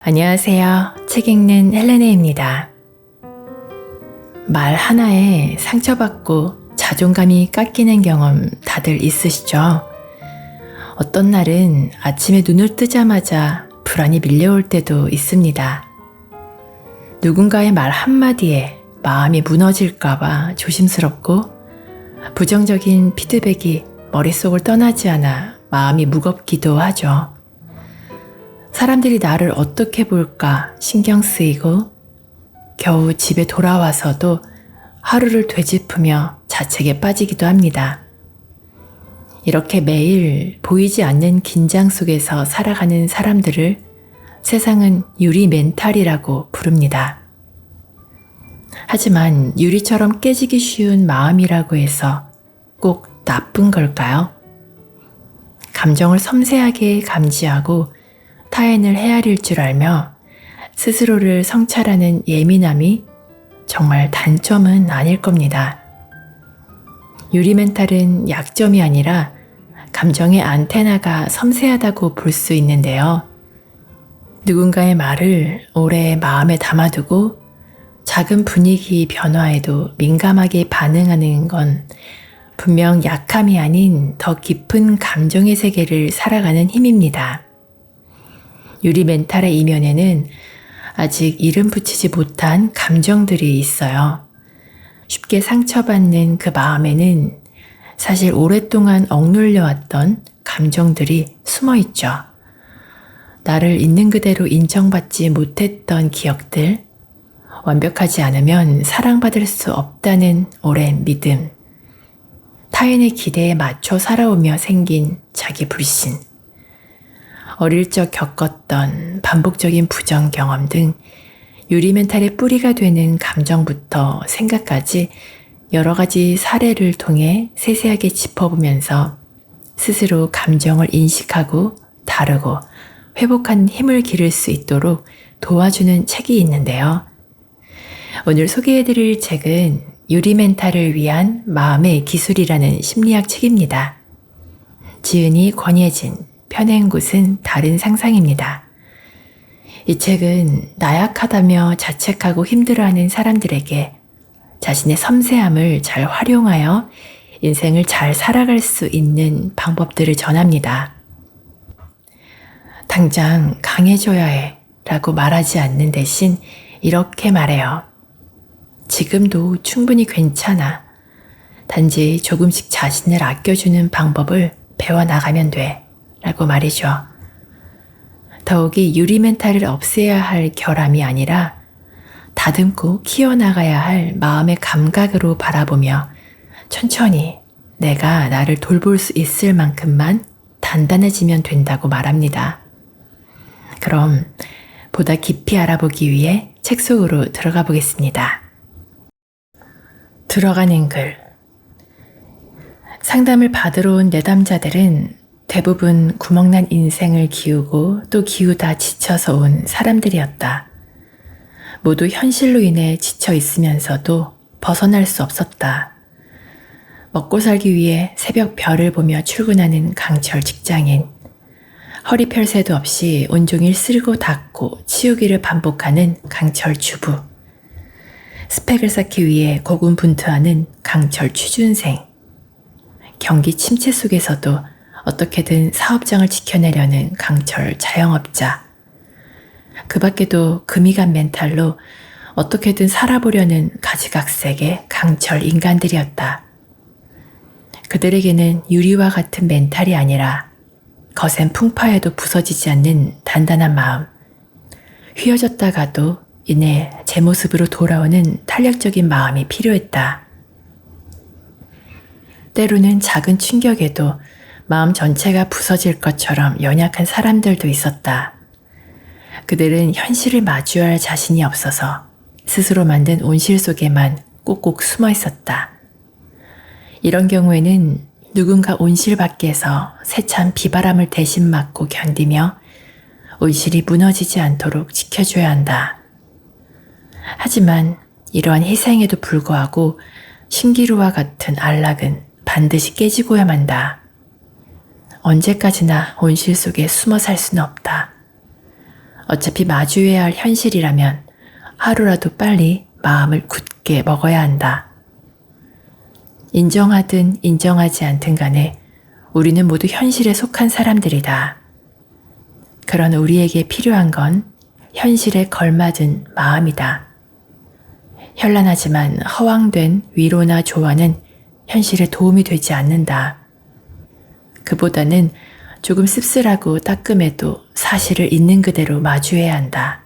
안녕하세요. 책 읽는 헬레네입니다. 말 하나에 상처받고 자존감이 깎이는 경험 다들 있으시죠? 어떤 날은 아침에 눈을 뜨자마자 불안이 밀려올 때도 있습니다. 누군가의 말 한마디에 마음이 무너질까봐 조심스럽고 부정적인 피드백이 머릿속을 떠나지 않아 마음이 무겁기도 하죠. 사람들이 나를 어떻게 볼까 신경 쓰이고 겨우 집에 돌아와서도 하루를 되짚으며 자책에 빠지기도 합니다. 이렇게 매일 보이지 않는 긴장 속에서 살아가는 사람들을 세상은 유리 멘탈이라고 부릅니다. 하지만 유리처럼 깨지기 쉬운 마음이라고 해서 꼭 나쁜 걸까요? 감정을 섬세하게 감지하고 타인을 헤아릴 줄 알며 스스로를 성찰하는 예민함이 정말 단점은 아닐 겁니다. 유리 멘탈은 약점이 아니라 감정의 안테나가 섬세하다고 볼 수 있는데요. 누군가의 말을 오래 마음에 담아두고 작은 분위기 변화에도 민감하게 반응하는 건 분명 약함이 아닌 더 깊은 감정의 세계를 살아가는 힘입니다. 유리 멘탈의 이면에는 아직 이름 붙이지 못한 감정들이 있어요. 쉽게 상처받는 그 마음에는 사실 오랫동안 억눌려왔던 감정들이 숨어 있죠. 나를 있는 그대로 인정받지 못했던 기억들, 완벽하지 않으면 사랑받을 수 없다는 오랜 믿음, 타인의 기대에 맞춰 살아오며 생긴 자기 불신, 어릴 적 겪었던 반복적인 부정 경험 등 유리 멘탈의 뿌리가 되는 감정부터 생각까지 여러 가지 사례를 통해 세세하게 짚어보면서 스스로 감정을 인식하고 다루고 회복하는 힘을 기를 수 있도록 도와주는 책이 있는데요. 오늘 소개해드릴 책은 유리 멘탈을 위한 마음의 기술이라는 심리학 책입니다. 지은이 권예진, 펴낸 곳은 다른 상상입니다. 이 책은 나약하다며 자책하고 힘들어하는 사람들에게 자신의 섬세함을 잘 활용하여 인생을 잘 살아갈 수 있는 방법들을 전합니다. 당장 강해져야 해 라고 말하지 않는 대신 이렇게 말해요. 지금도 충분히 괜찮아. 단지 조금씩 자신을 아껴주는 방법을 배워나가면 돼. 라고 말이죠. 더욱이 유리 멘탈을 없애야 할 결함이 아니라 다듬고 키워나가야 할 마음의 감각으로 바라보며 천천히 내가 나를 돌볼 수 있을 만큼만 단단해지면 된다고 말합니다. 그럼 보다 깊이 알아보기 위해 책 속으로 들어가 보겠습니다. 들어가는 글. 상담을 받으러 온 내담자들은 대부분 구멍난 인생을 기우고 또 기우다 지쳐서 온 사람들이었다. 모두 현실로 인해 지쳐 있으면서도 벗어날 수 없었다. 먹고 살기 위해 새벽 별을 보며 출근하는 강철 직장인, 허리 펼 새도 없이 온종일 쓸고 닦고 치우기를 반복하는 강철 주부, 스펙을 쌓기 위해 고군분투하는 강철 취준생, 경기 침체 속에서도 어떻게든 사업장을 지켜내려는 강철 자영업자, 그 밖에도 금이 간 멘탈로 어떻게든 살아보려는 가지각색의 강철 인간들이었다. 그들에게는 유리와 같은 멘탈이 아니라 거센 풍파에도 부서지지 않는 단단한 마음, 휘어졌다가도 이내 제 모습으로 돌아오는 탄력적인 마음이 필요했다. 때로는 작은 충격에도 마음 전체가 부서질 것처럼 연약한 사람들도 있었다. 그들은 현실을 마주할 자신이 없어서 스스로 만든 온실 속에만 꼭꼭 숨어 있었다. 이런 경우에는 누군가 온실 밖에서 세찬 비바람을 대신 맞고 견디며 온실이 무너지지 않도록 지켜줘야 한다. 하지만 이러한 희생에도 불구하고 신기루와 같은 안락은 반드시 깨지고야 만다. 언제까지나 온실 속에 숨어 살 수는 없다. 어차피 마주해야 할 현실이라면 하루라도 빨리 마음을 굳게 먹어야 한다. 인정하든 인정하지 않든 간에 우리는 모두 현실에 속한 사람들이다. 그런 우리에게 필요한 건 현실에 걸맞은 마음이다. 현란하지만 허황된 위로나 조언은 현실에 도움이 되지 않는다. 그보다는 조금 씁쓸하고 따끔해도 사실을 있는 그대로 마주해야 한다.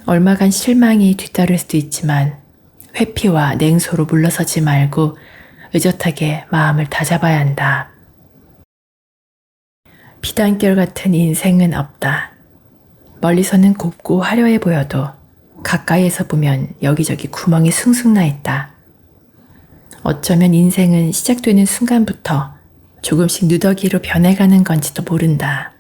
얼마간 실망이 뒤따를 수도 있지만 회피와 냉소로 물러서지 말고 의젓하게 마음을 다잡아야 한다. 피단결 같은 인생은 없다. 멀리서는 곱고 화려해 보여도 가까이에서 보면 여기저기 구멍이 숭숭 나 있다. 어쩌면 인생은 시작되는 순간부터 조금씩 누더기로 변해가는 건지도 모른다.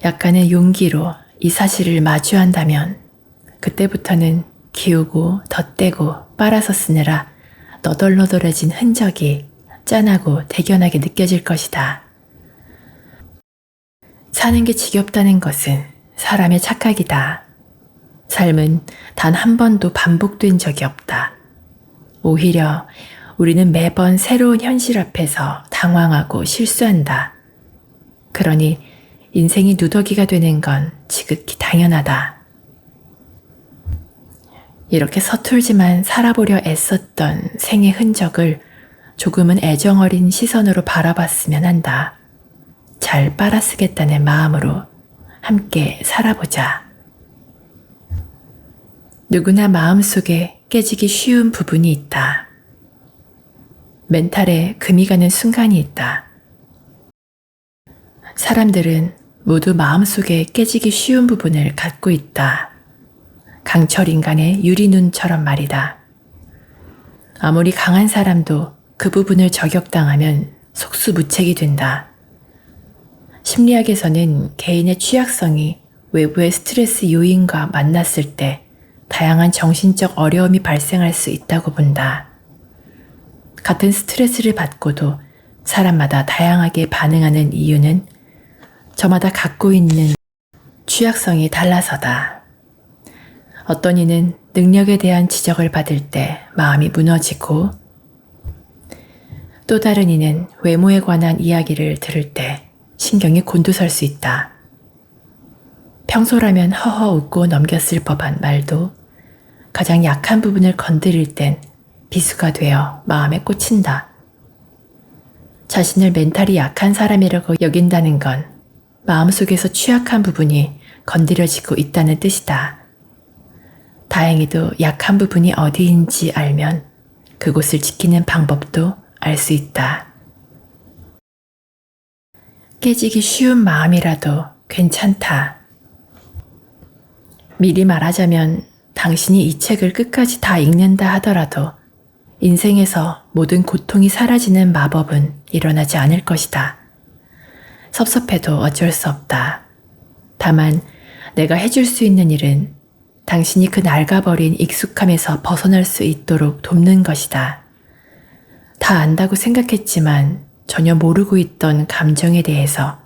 약간의 용기로 이 사실을 마주한다면 그때부터는 기우고 덧대고 빨아서 쓰느라 너덜너덜해진 흔적이 짠하고 대견하게 느껴질 것이다. 사는 게 지겹다는 것은 사람의 착각이다. 삶은 단 한 번도 반복된 적이 없다. 오히려 우리는 매번 새로운 현실 앞에서 당황하고 실수한다. 그러니 인생이 누더기가 되는 건 지극히 당연하다. 이렇게 서툴지만 살아보려 애썼던 생의 흔적을 조금은 애정어린 시선으로 바라봤으면 한다. 잘 빨아쓰겠다는 마음으로 함께 살아보자. 누구나 마음속에 깨지기 쉬운 부분이 있다. 멘탈에 금이 가는 순간이 있다. 사람들은 모두 마음속에 깨지기 쉬운 부분을 갖고 있다. 강철 인간의 유리눈처럼 말이다. 아무리 강한 사람도 그 부분을 저격당하면 속수무책이 된다. 심리학에서는 개인의 취약성이 외부의 스트레스 요인과 만났을 때 다양한 정신적 어려움이 발생할 수 있다고 본다. 같은 스트레스를 받고도 사람마다 다양하게 반응하는 이유는 저마다 갖고 있는 취약성이 달라서다. 어떤 이는 능력에 대한 지적을 받을 때 마음이 무너지고 또 다른 이는 외모에 관한 이야기를 들을 때 신경이 곤두설 수 있다. 평소라면 허허 웃고 넘겼을 법한 말도 가장 약한 부분을 건드릴 땐 비수가 되어 마음에 꽂힌다. 자신을 멘탈이 약한 사람이라고 여긴다는 건 마음속에서 취약한 부분이 건드려지고 있다는 뜻이다. 다행히도 약한 부분이 어디인지 알면 그곳을 지키는 방법도 알 수 있다. 깨지기 쉬운 마음이라도 괜찮다. 미리 말하자면 당신이 이 책을 끝까지 다 읽는다 하더라도 인생에서 모든 고통이 사라지는 마법은 일어나지 않을 것이다. 섭섭해도 어쩔 수 없다. 다만 내가 해줄 수 있는 일은 당신이 그 낡아버린 익숙함에서 벗어날 수 있도록 돕는 것이다. 다 안다고 생각했지만 전혀 모르고 있던 감정에 대해서,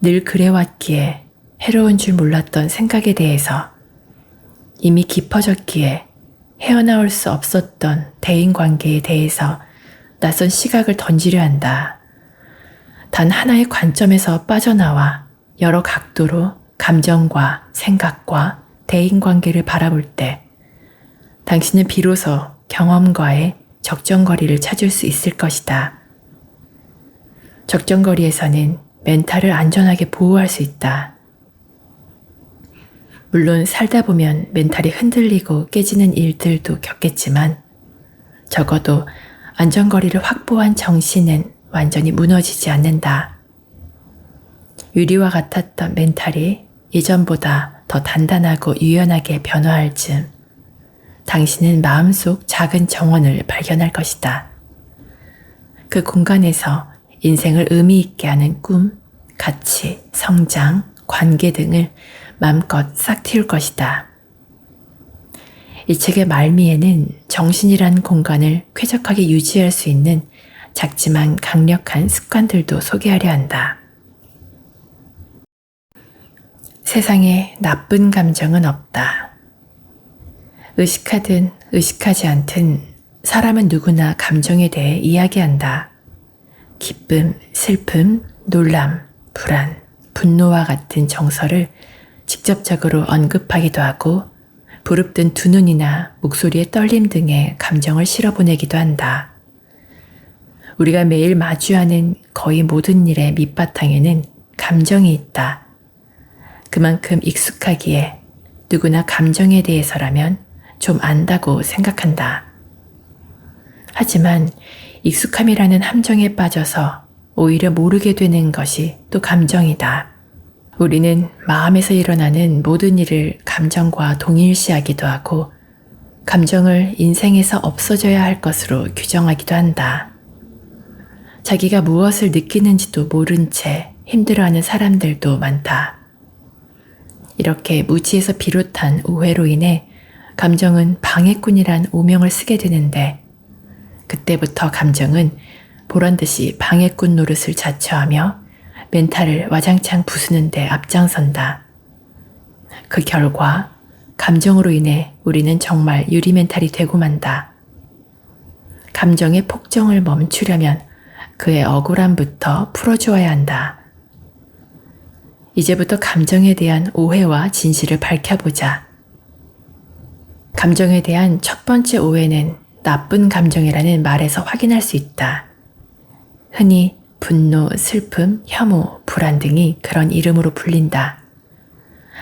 늘 그래왔기에 해로운 줄 몰랐던 생각에 대해서, 이미 깊어졌기에 헤어나올 수 없었던 대인관계에 대해서 낯선 시각을 던지려 한다. 단 하나의 관점에서 빠져나와 여러 각도로 감정과 생각과 대인관계를 바라볼 때 당신은 비로소 경험과의 적정거리를 찾을 수 있을 것이다. 적정거리에서는 멘탈을 안전하게 보호할 수 있다. 물론 살다 보면 멘탈이 흔들리고 깨지는 일들도 겪겠지만 적어도 안전거리를 확보한 정신은 완전히 무너지지 않는다. 유리와 같았던 멘탈이 예전보다 더 단단하고 유연하게 변화할 즈음 당신은 마음속 작은 정원을 발견할 것이다. 그 공간에서 인생을 의미 있게 하는 꿈, 가치, 성장, 관계 등을 마음껏 싹 틔울 것이다. 이 책의 말미에는 정신이란 공간을 쾌적하게 유지할 수 있는 작지만 강력한 습관들도 소개하려 한다. 세상에 나쁜 감정은 없다. 의식하든 의식하지 않든 사람은 누구나 감정에 대해 이야기한다. 기쁨, 슬픔, 놀람, 불안, 분노와 같은 정서를 직접적으로 언급하기도 하고 부릅뜬 두 눈이나 목소리의 떨림 등의 감정을 실어보내기도 한다. 우리가 매일 마주하는 거의 모든 일의 밑바탕에는 감정이 있다. 그만큼 익숙하기에 누구나 감정에 대해서라면 좀 안다고 생각한다. 하지만 익숙함이라는 함정에 빠져서 오히려 모르게 되는 것이 또 감정이다. 우리는 마음에서 일어나는 모든 일을 감정과 동일시하기도 하고 감정을 인생에서 없어져야 할 것으로 규정하기도 한다. 자기가 무엇을 느끼는지도 모른 채 힘들어하는 사람들도 많다. 이렇게 무지에서 비롯한 오해로 인해 감정은 방해꾼이란 오명을 쓰게 되는데 그때부터 감정은 보란듯이 방해꾼 노릇을 자처하며 멘탈을 와장창 부수는 데 앞장선다. 그 결과 감정으로 인해 우리는 정말 유리 멘탈이 되고 만다. 감정의 폭정을 멈추려면 그의 억울함부터 풀어주어야 한다. 이제부터 감정에 대한 오해와 진실을 밝혀보자. 감정에 대한 첫 번째 오해는 나쁜 감정이라는 말에서 확인할 수 있다. 흔히 분노, 슬픔, 혐오, 불안 등이 그런 이름으로 불린다.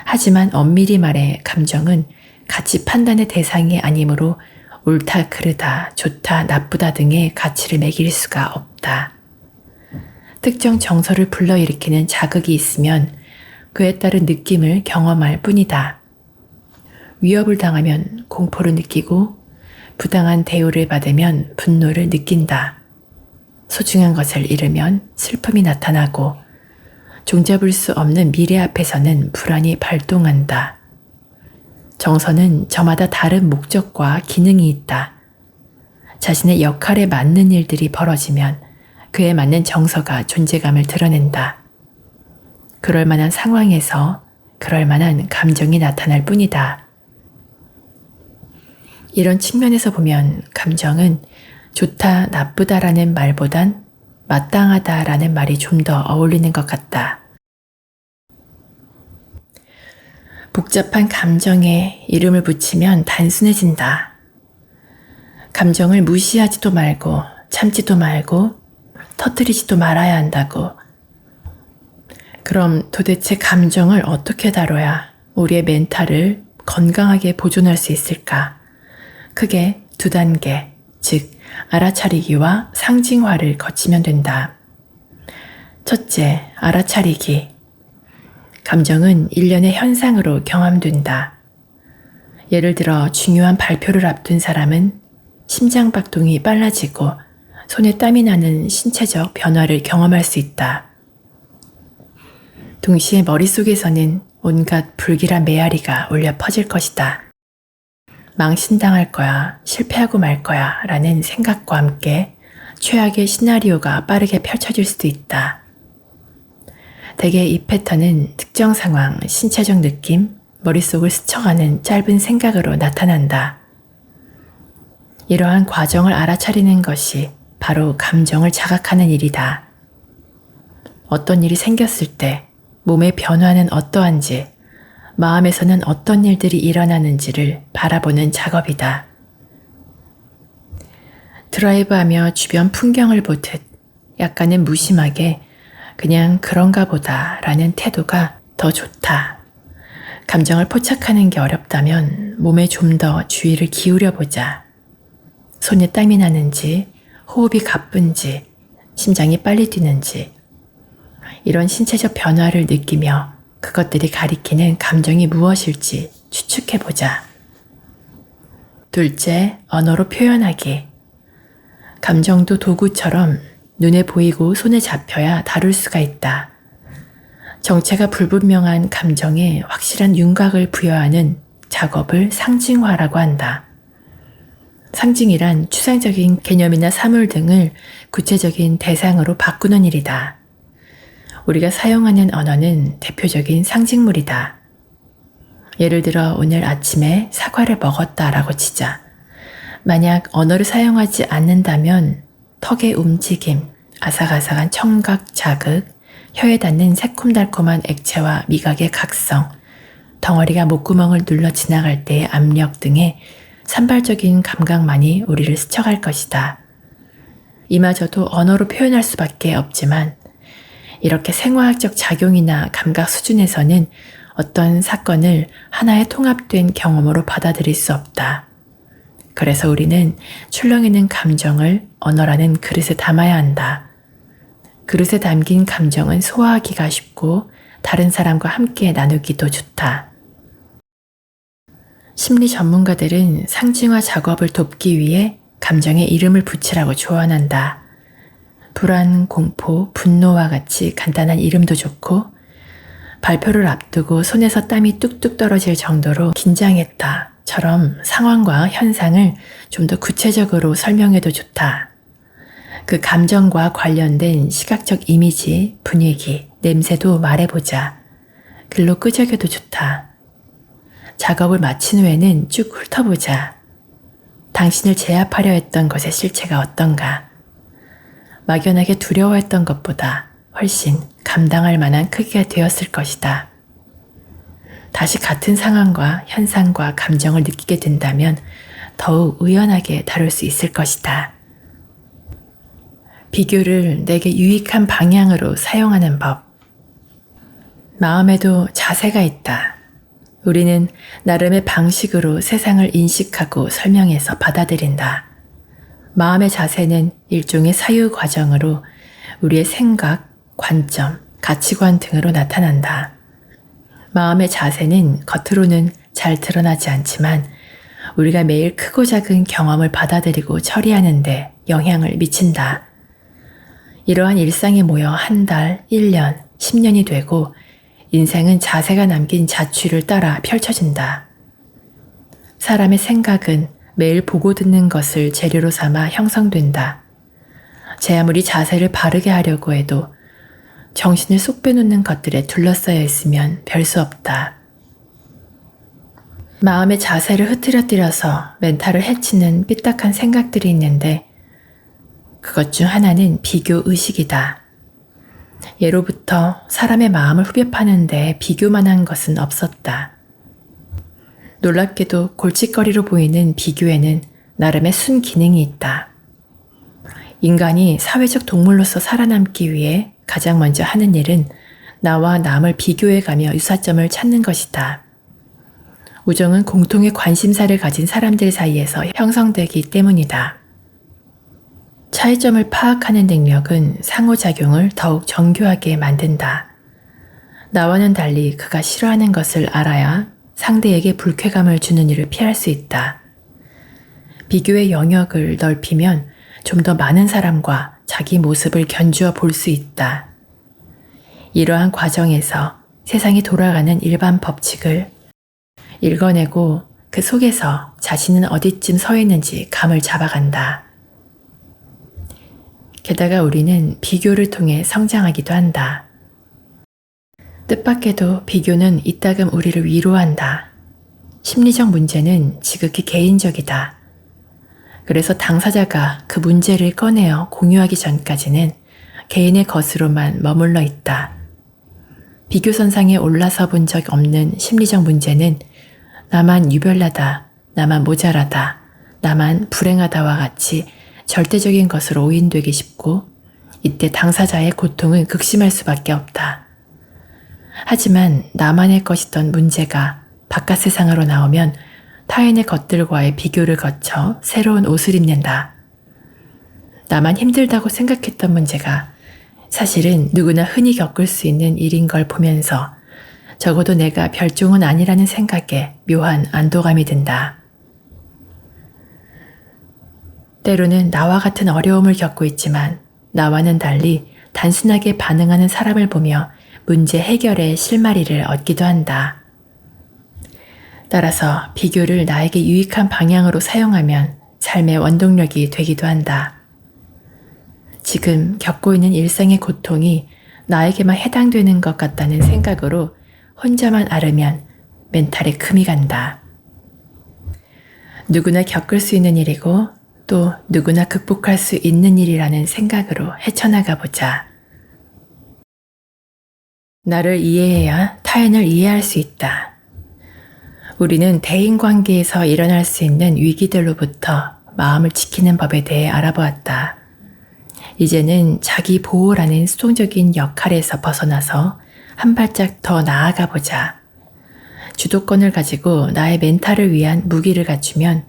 하지만 엄밀히 말해 감정은 가치 판단의 대상이 아니므로 옳다, 그르다, 좋다, 나쁘다 등의 가치를 매길 수가 없다. 특정 정서를 불러일으키는 자극이 있으면 그에 따른 느낌을 경험할 뿐이다. 위협을 당하면 공포를 느끼고 부당한 대우를 받으면 분노를 느낀다. 소중한 것을 잃으면 슬픔이 나타나고 종잡을 수 없는 미래 앞에서는 불안이 발동한다. 정서는 저마다 다른 목적과 기능이 있다. 자신의 역할에 맞는 일들이 벌어지면 그에 맞는 정서가 존재감을 드러낸다. 그럴 만한 상황에서 그럴 만한 감정이 나타날 뿐이다. 이런 측면에서 보면 감정은 좋다, 나쁘다라는 말보단 마땅하다라는 말이 좀 더 어울리는 것 같다. 복잡한 감정에 이름을 붙이면 단순해진다. 감정을 무시하지도 말고 참지도 말고 터뜨리지도 말아야 한다고. 그럼 도대체 감정을 어떻게 다뤄야 우리의 멘탈을 건강하게 보존할 수 있을까? 크게 두 단계, 즉 알아차리기와 상징화를 거치면 된다. 첫째, 알아차리기. 감정은 일련의 현상으로 경험된다. 예를 들어 중요한 발표를 앞둔 사람은 심장박동이 빨라지고 손에 땀이 나는 신체적 변화를 경험할 수 있다. 동시에 머릿속에서는 온갖 불길한 메아리가 울려 퍼질 것이다. 망신당할 거야, 실패하고 말 거야 라는 생각과 함께 최악의 시나리오가 빠르게 펼쳐질 수도 있다. 대개 이 패턴은 특정 상황, 신체적 느낌, 머릿속을 스쳐가는 짧은 생각으로 나타난다. 이러한 과정을 알아차리는 것이 바로 감정을 자각하는 일이다. 어떤 일이 생겼을 때 몸의 변화는 어떠한지, 마음에서는 어떤 일들이 일어나는지를 바라보는 작업이다. 드라이브하며 주변 풍경을 보듯 약간은 무심하게 그냥 그런가 보다 라는 태도가 더 좋다. 감정을 포착하는 게 어렵다면 몸에 좀 더 주의를 기울여 보자. 손에 땀이 나는지, 호흡이 가쁜지, 심장이 빨리 뛰는지, 이런 신체적 변화를 느끼며 그것들이 가리키는 감정이 무엇일지 추측해보자. 둘째, 언어로 표현하기. 감정도 도구처럼 눈에 보이고 손에 잡혀야 다룰 수가 있다. 정체가 불분명한 감정에 확실한 윤곽을 부여하는 작업을 상징화라고 한다. 상징이란 추상적인 개념이나 사물 등을 구체적인 대상으로 바꾸는 일이다. 우리가 사용하는 언어는 대표적인 상징물이다. 예를 들어 오늘 아침에 사과를 먹었다라고 치자. 만약 언어를 사용하지 않는다면 턱의 움직임, 아삭아삭한 청각 자극, 혀에 닿는 새콤달콤한 액체와 미각의 각성, 덩어리가 목구멍을 눌러 지나갈 때의 압력 등의 산발적인 감각만이 우리를 스쳐갈 것이다. 이마저도 언어로 표현할 수밖에 없지만 이렇게 생화학적 작용이나 감각 수준에서는 어떤 사건을 하나의 통합된 경험으로 받아들일 수 없다. 그래서 우리는 출렁이는 감정을 언어라는 그릇에 담아야 한다. 그릇에 담긴 감정은 소화하기가 쉽고 다른 사람과 함께 나누기도 좋다. 심리 전문가들은 상징화 작업을 돕기 위해 감정에 이름을 붙이라고 조언한다. 불안, 공포, 분노와 같이 간단한 이름도 좋고 발표를 앞두고 손에서 땀이 뚝뚝 떨어질 정도로 긴장했다처럼 상황과 현상을 좀 더 구체적으로 설명해도 좋다. 그 감정과 관련된 시각적 이미지, 분위기, 냄새도 말해보자. 글로 끄적여도 좋다. 작업을 마친 후에는 쭉 훑어보자. 당신을 제압하려 했던 것의 실체가 어떤가? 막연하게 두려워했던 것보다 훨씬 감당할 만한 크기가 되었을 것이다. 다시 같은 상황과 현상과 감정을 느끼게 된다면 더욱 의연하게 다룰 수 있을 것이다. 비교를 내게 유익한 방향으로 사용하는 법. 마음에도 자세가 있다. 우리는 나름의 방식으로 세상을 인식하고 설명해서 받아들인다. 마음의 자세는 일종의 사유 과정으로 우리의 생각, 관점, 가치관 등으로 나타난다. 마음의 자세는 겉으로는 잘 드러나지 않지만 우리가 매일 크고 작은 경험을 받아들이고 처리하는 데 영향을 미친다. 이러한 일상이 모여 한 달, 1년, 10년이 되고 인생은 자세가 남긴 자취를 따라 펼쳐진다. 사람의 생각은 매일 보고 듣는 것을 재료로 삼아 형성된다. 제 아무리 자세를 바르게 하려고 해도 정신을 쏙 빼놓는 것들에 둘러싸여 있으면 별 수 없다. 마음의 자세를 흐트러뜨려서 멘탈을 해치는 삐딱한 생각들이 있는데 그것 중 하나는 비교 의식이다. 예로부터 사람의 마음을 후벼 파는데 비교만한 것은 없었다. 놀랍게도 골칫거리로 보이는 비교에는 나름의 순기능이 있다. 인간이 사회적 동물로서 살아남기 위해 가장 먼저 하는 일은 나와 남을 비교해가며 유사점을 찾는 것이다. 우정은 공통의 관심사를 가진 사람들 사이에서 형성되기 때문이다. 차이점을 파악하는 능력은 상호작용을 더욱 정교하게 만든다. 나와는 달리 그가 싫어하는 것을 알아야 상대에게 불쾌감을 주는 일을 피할 수 있다. 비교의 영역을 넓히면 좀 더 많은 사람과 자기 모습을 견주어 볼 수 있다. 이러한 과정에서 세상이 돌아가는 일반 법칙을 읽어내고 그 속에서 자신은 어디쯤 서 있는지 감을 잡아간다. 게다가 우리는 비교를 통해 성장하기도 한다. 뜻밖에도 비교는 이따금 우리를 위로한다. 심리적 문제는 지극히 개인적이다. 그래서 당사자가 그 문제를 꺼내어 공유하기 전까지는 개인의 것으로만 머물러 있다. 비교선상에 올라서 본 적 없는 심리적 문제는 나만 유별나다, 나만 모자라다, 나만 불행하다와 같이 절대적인 것으로 오인되기 쉽고 이때 당사자의 고통은 극심할 수밖에 없다. 하지만 나만의 것이던 문제가 바깥 세상으로 나오면 타인의 것들과의 비교를 거쳐 새로운 옷을 입는다. 나만 힘들다고 생각했던 문제가 사실은 누구나 흔히 겪을 수 있는 일인 걸 보면서 적어도 내가 별종은 아니라는 생각에 묘한 안도감이 든다. 때로는 나와 같은 어려움을 겪고 있지만 나와는 달리 단순하게 반응하는 사람을 보며 문제 해결의 실마리를 얻기도 한다. 따라서 비교를 나에게 유익한 방향으로 사용하면 삶의 원동력이 되기도 한다. 지금 겪고 있는 일상의 고통이 나에게만 해당되는 것 같다는 생각으로 혼자만 앓으면 멘탈에 금이 간다. 누구나 겪을 수 있는 일이고 또 누구나 극복할 수 있는 일이라는 생각으로 헤쳐나가 보자. 나를 이해해야 타인을 이해할 수 있다. 우리는 대인관계에서 일어날 수 있는 위기들로부터 마음을 지키는 법에 대해 알아보았다. 이제는 자기 보호라는 수동적인 역할에서 벗어나서 한 발짝 더 나아가 보자. 주도권을 가지고 나의 멘탈을 위한 무기를 갖추면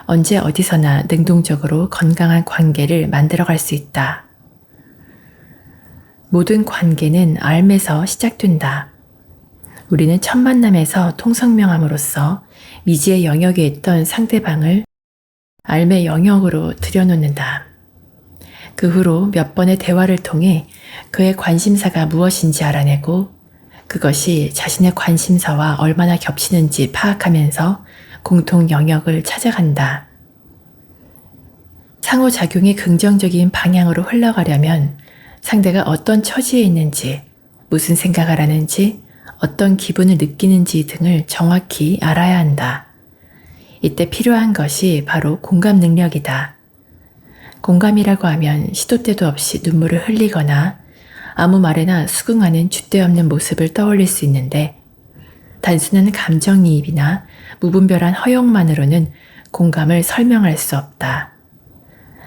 언제 어디서나 능동적으로 건강한 관계를 만들어갈 수 있다. 모든 관계는 앓에서 시작된다. 우리는 첫 만남에서 통성명함으로써 미지의 영역에 있던 상대방을 앓의 영역으로 들여놓는다. 그 후로 몇 번의 대화를 통해 그의 관심사가 무엇인지 알아내고 그것이 자신의 관심사와 얼마나 겹치는지 파악하면서 공통 영역을 찾아간다. 상호작용이 긍정적인 방향으로 흘러가려면 상대가 어떤 처지에 있는지, 무슨 생각을 하는지, 어떤 기분을 느끼는지 등을 정확히 알아야 한다. 이때 필요한 것이 바로 공감 능력이다. 공감이라고 하면 시도 때도 없이 눈물을 흘리거나 아무 말에나 수긍하는 줏대없는 모습을 떠올릴 수 있는데 단순한 감정이입이나 무분별한 허용만으로는 공감을 설명할 수 없다.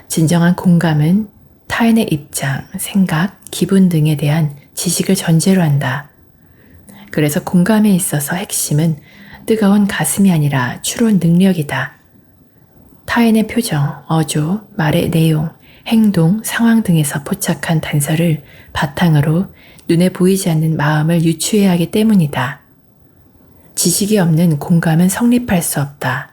진정한 공감은 타인의 입장, 생각, 기분 등에 대한 지식을 전제로 한다. 그래서 공감에 있어서 핵심은 뜨거운 가슴이 아니라 추론 능력이다. 타인의 표정, 어조, 말의 내용, 행동, 상황 등에서 포착한 단서를 바탕으로 눈에 보이지 않는 마음을 유추해야 하기 때문이다. 지식이 없는 공감은 성립할 수 없다.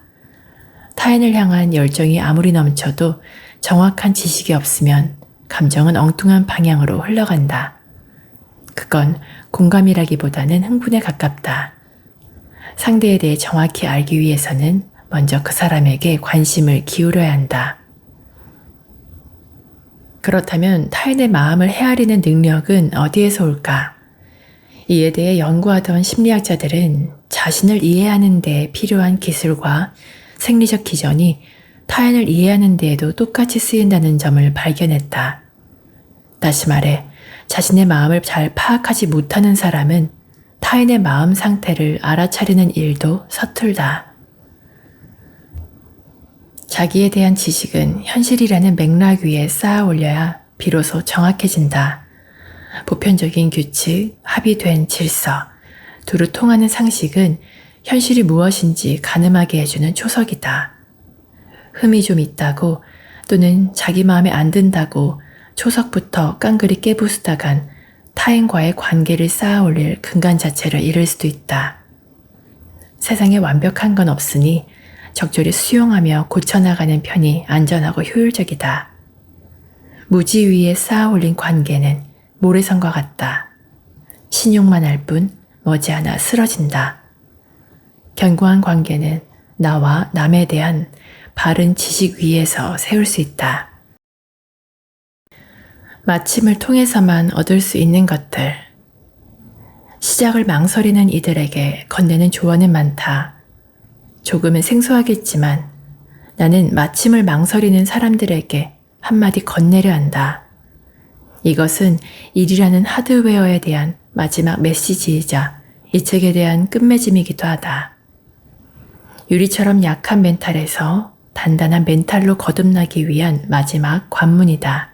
타인을 향한 열정이 아무리 넘쳐도 정확한 지식이 없으면 감정은 엉뚱한 방향으로 흘러간다. 그건 공감이라기보다는 흥분에 가깝다. 상대에 대해 정확히 알기 위해서는 먼저 그 사람에게 관심을 기울여야 한다. 그렇다면 타인의 마음을 헤아리는 능력은 어디에서 올까? 이에 대해 연구하던 심리학자들은 자신을 이해하는 데 필요한 기술과 생리적 기전이 타인을 이해하는 데에도 똑같이 쓰인다는 점을 발견했다. 다시 말해, 자신의 마음을 잘 파악하지 못하는 사람은 타인의 마음 상태를 알아차리는 일도 서툴다. 자기에 대한 지식은 현실이라는 맥락 위에 쌓아 올려야 비로소 정확해진다. 보편적인 규칙, 합의된 질서, 두루 통하는 상식은 현실이 무엇인지 가늠하게 해주는 초석이다. 흠이 좀 있다고 또는 자기 마음에 안 든다고 초석부터 깡그리 깨부수다간 타인과의 관계를 쌓아 올릴 근간 자체를 잃을 수도 있다. 세상에 완벽한 건 없으니 적절히 수용하며 고쳐나가는 편이 안전하고 효율적이다. 무지 위에 쌓아 올린 관계는 모래성과 같다. 신용만 할 뿐 머지않아 쓰러진다. 견고한 관계는 나와 남에 대한 바른 지식 위에서 세울 수 있다. 마침을 통해서만 얻을 수 있는 것들. 시작을 망설이는 이들에게 건네는 조언은 많다. 조금은 생소하겠지만 나는 마침을 망설이는 사람들에게 한마디 건네려 한다. 이것은 일이라는 하드웨어에 대한 마지막 메시지이자 이 책에 대한 끝맺음이기도 하다. 유리처럼 약한 멘탈에서 단단한 멘탈로 거듭나기 위한 마지막 관문이다.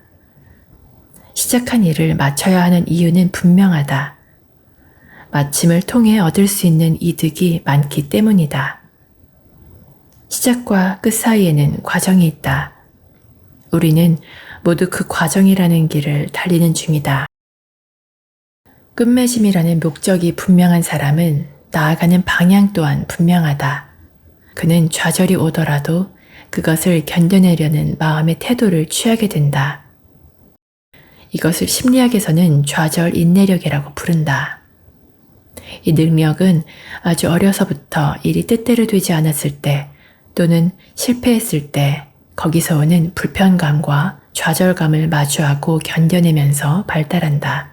시작한 일을 마쳐야 하는 이유는 분명하다. 마침을 통해 얻을 수 있는 이득이 많기 때문이다. 시작과 끝 사이에는 과정이 있다. 우리는 모두 그 과정이라는 길을 달리는 중이다. 끝맺음이라는 목적이 분명한 사람은 나아가는 방향 또한 분명하다. 그는 좌절이 오더라도 그것을 견뎌내려는 마음의 태도를 취하게 된다. 이것을 심리학에서는 좌절 인내력이라고 부른다. 이 능력은 아주 어려서부터 일이 뜻대로 되지 않았을 때 또는 실패했을 때 거기서 오는 불편감과 좌절감을 마주하고 견뎌내면서 발달한다.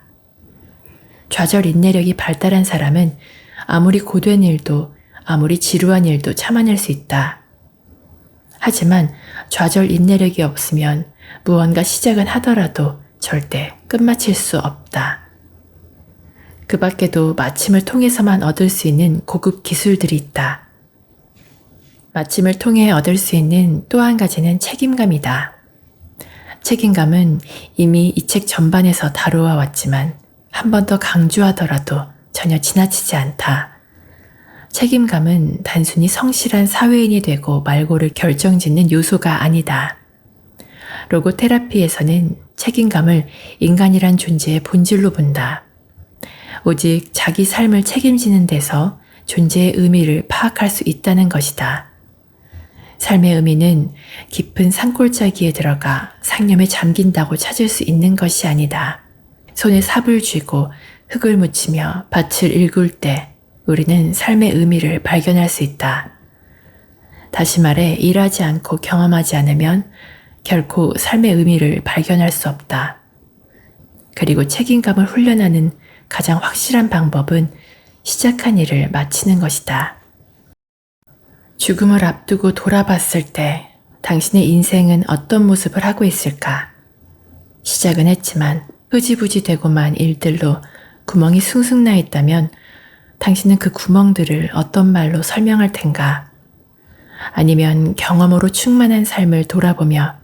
좌절 인내력이 발달한 사람은 아무리 고된 일도 아무리 지루한 일도 참아낼 수 있다. 하지만 좌절 인내력이 없으면 무언가 시작은 하더라도 절대 끝마칠 수 없다. 그 밖에도 마침을 통해서만 얻을 수 있는 고급 기술들이 있다. 마침을 통해 얻을 수 있는 또 한 가지는 책임감이다. 책임감은 이미 이 책 전반에서 다루어 왔지만 한 번 더 강조하더라도 전혀 지나치지 않다. 책임감은 단순히 성실한 사회인이 되고 말고를 결정짓는 요소가 아니다. 로고테라피에서는 책임감을 인간이란 존재의 본질로 본다. 오직 자기 삶을 책임지는 데서 존재의 의미를 파악할 수 있다는 것이다. 삶의 의미는 깊은 산골짜기에 들어가 상념에 잠긴다고 찾을 수 있는 것이 아니다. 손에 삽을 쥐고 흙을 묻히며 밭을 일굴 때 우리는 삶의 의미를 발견할 수 있다. 다시 말해 일하지 않고 경험하지 않으면 결코 삶의 의미를 발견할 수 없다. 그리고 책임감을 훈련하는 가장 확실한 방법은 시작한 일을 마치는 것이다. 죽음을 앞두고 돌아봤을 때 당신의 인생은 어떤 모습을 하고 있을까? 시작은 했지만 흐지부지 되고만 일들로 구멍이 숭숭 나 있다면 당신은 그 구멍들을 어떤 말로 설명할 텐가? 아니면 경험으로 충만한 삶을 돌아보며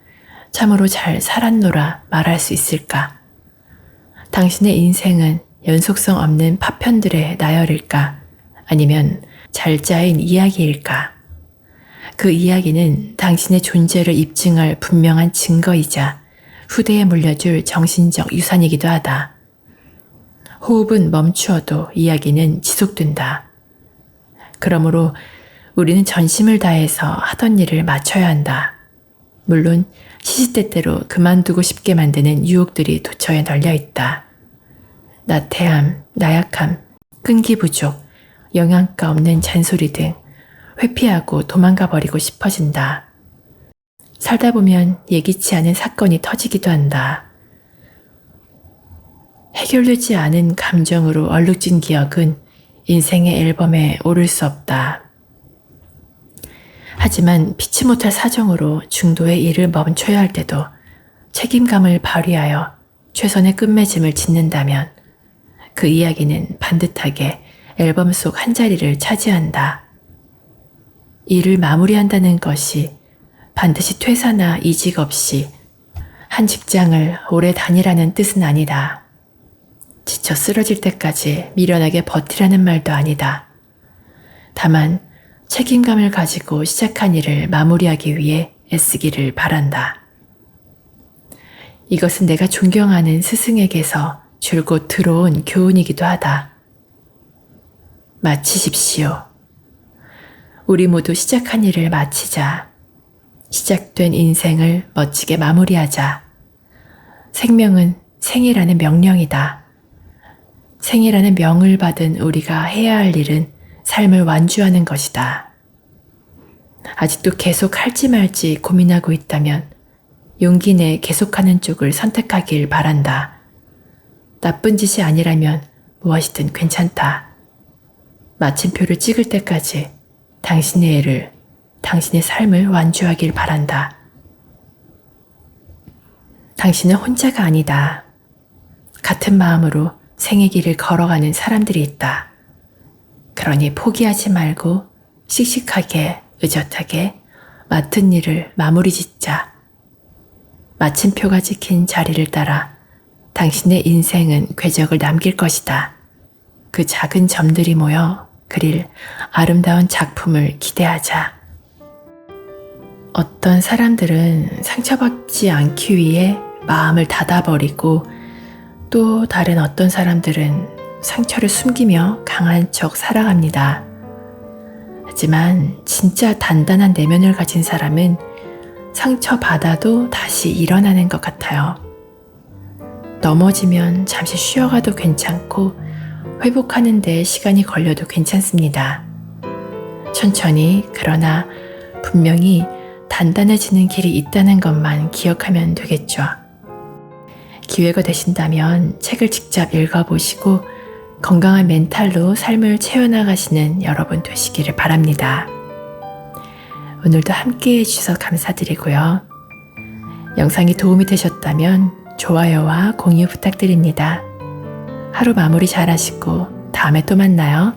참으로 잘 살았노라 말할 수 있을까? 당신의 인생은 연속성 없는 파편들의 나열일까? 아니면 잘 짜인 이야기일까? 그 이야기는 당신의 존재를 입증할 분명한 증거이자 후대에 물려줄 정신적 유산이기도 하다. 호흡은 멈추어도 이야기는 지속된다. 그러므로 우리는 전심을 다해서 하던 일을 마쳐야 한다. 물론 시시때때로 그만두고 싶게 만드는 유혹들이 도처에 널려 있다. 나태함, 나약함, 끈기 부족, 영양가 없는 잔소리 등 회피하고 도망가 버리고 싶어진다. 살다 보면 예기치 않은 사건이 터지기도 한다. 해결되지 않은 감정으로 얼룩진 기억은 인생의 앨범에 오를 수 없다. 하지만 피치 못할 사정으로 중도의 일을 멈춰야 할 때도 책임감을 발휘하여 최선의 끝맺음을 짓는다면 그 이야기는 반듯하게 앨범 속 한 자리를 차지한다. 일을 마무리한다는 것이 반드시 퇴사나 이직 없이 한 직장을 오래 다니라는 뜻은 아니다. 지쳐 쓰러질 때까지 미련하게 버티라는 말도 아니다. 다만 책임감을 가지고 시작한 일을 마무리하기 위해 애쓰기를 바란다. 이것은 내가 존경하는 스승에게서 줄곧 들어온 교훈이기도 하다. 마치십시오. 우리 모두 시작한 일을 마치자. 시작된 인생을 멋지게 마무리하자. 생명은 생이라는 명령이다. 생이라는 명을 받은 우리가 해야 할 일은 삶을 완주하는 것이다. 아직도 계속 할지 말지 고민하고 있다면 용기 내 계속하는 쪽을 선택하길 바란다. 나쁜 짓이 아니라면 무엇이든 괜찮다. 마침표를 찍을 때까지 당신의 애를, 당신의 삶을 완주하길 바란다. 당신은 혼자가 아니다. 같은 마음으로 생의 길을 걸어가는 사람들이 있다. 그러니 포기하지 말고 씩씩하게, 의젓하게 맡은 일을 마무리 짓자. 마침표가 찍힌 자리를 따라 당신의 인생은 궤적을 남길 것이다. 그 작은 점들이 모여 그릴 아름다운 작품을 기대하자. 어떤 사람들은 상처받지 않기 위해 마음을 닫아버리고 또 다른 어떤 사람들은 상처를 숨기며 강한 척 살아갑니다. 하지만 진짜 단단한 내면을 가진 사람은 상처받아도 다시 일어나는 것 같아요. 넘어지면 잠시 쉬어가도 괜찮고 회복하는 데 시간이 걸려도 괜찮습니다. 천천히 그러나 분명히 단단해지는 길이 있다는 것만 기억하면 되겠죠. 기회가 되신다면 책을 직접 읽어보시고 건강한 멘탈로 삶을 채워나가시는 여러분 되시기를 바랍니다. 오늘도 함께 해주셔서 감사드리고요. 영상이 도움이 되셨다면 좋아요와 공유 부탁드립니다. 하루 마무리 잘 하시고 다음에 또 만나요.